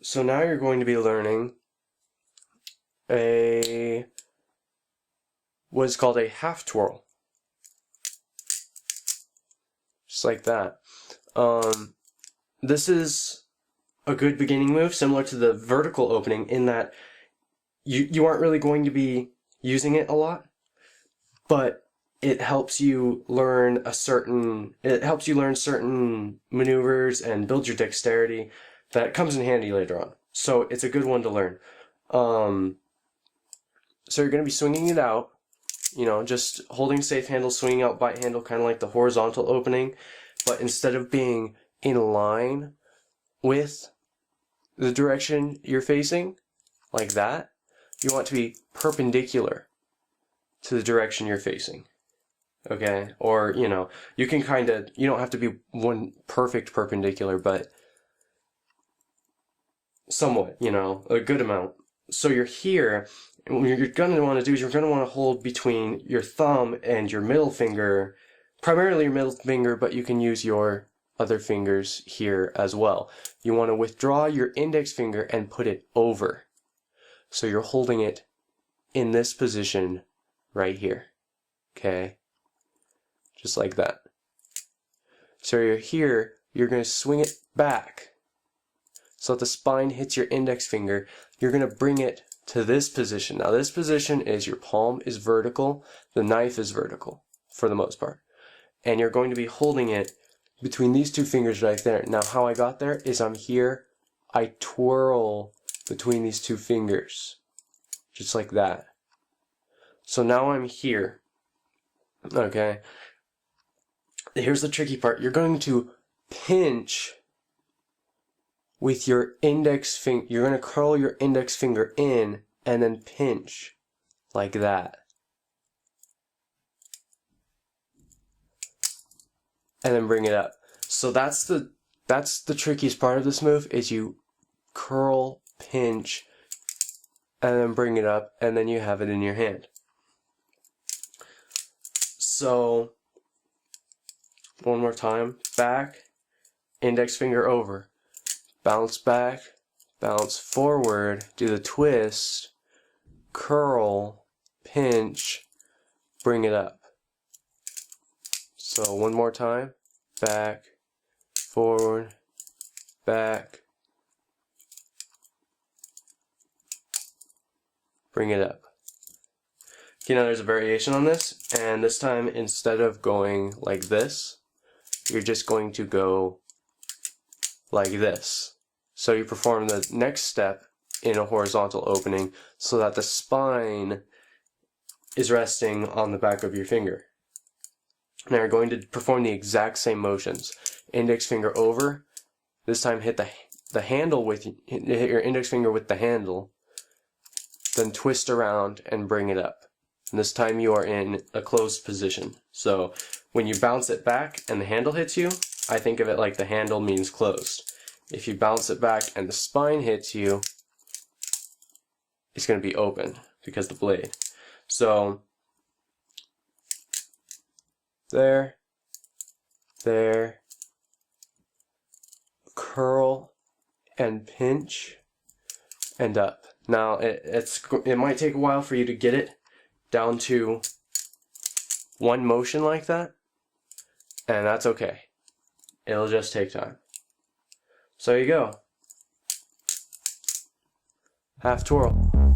So now you're going to be learning what's called a half twirl. Just like that. This is a good beginning move, similar to the vertical opening, in that you aren't really going to be using it a lot, but it helps you learn certain maneuvers and build your dexterity that comes in handy later on. So it's a good one to learn. So you're going to be swinging it out, just holding safe handle, swinging out bite handle, kind of like the horizontal opening, but instead of being in line with the direction you're facing, like that, you want to be perpendicular to the direction you're facing. Okay? Or, you can you don't have to be one perfect perpendicular, but somewhat, a good amount. So you're here, and what you're going to want to do is you're going to want to hold between your thumb and your middle finger, primarily your middle finger, but you can use your other fingers here as well. You want to withdraw your index finger and put it over. So you're holding it in this position right here. Okay? Just like that. So you're here, you're going to swing it back so that the spine hits your index finger. You're going to bring it to this position. Now this position is your palm is vertical, the knife is vertical for the most part. And you're going to be holding it between these two fingers right there. Now how I got there is I'm here, I twirl between these two fingers, just like that. So now I'm here, okay? Here's the tricky part. You're going to pinch with your index finger. You're going to curl your index finger in and then pinch like that. And then bring it up. So that's the trickiest part of this move, is you curl, pinch, and then bring it up, and then you have it in your hand. So one more time, back, index finger over, bounce back, bounce forward, do the twist, curl, pinch, bring it up. So one more time, back, forward, back, bring it up. There's a variation on this, and this time instead of going like this, you're just going to go like this. So you perform the next step in a horizontal opening so that the spine is resting on the back of your finger. Now you're going to perform the exact same motions. Index finger over, this time hit the handle hit your index finger with the handle, then twist around and bring it up. And this time you are in a closed position. So when you bounce it back and the handle hits you, I think of it like the handle means closed. If you bounce it back and the spine hits you, it's going to be open because the blade. So there, curl and pinch and up. Now it might take a while for you to get it down to one motion like that, and that's okay. It'll just take time. So there you go. Half twirl.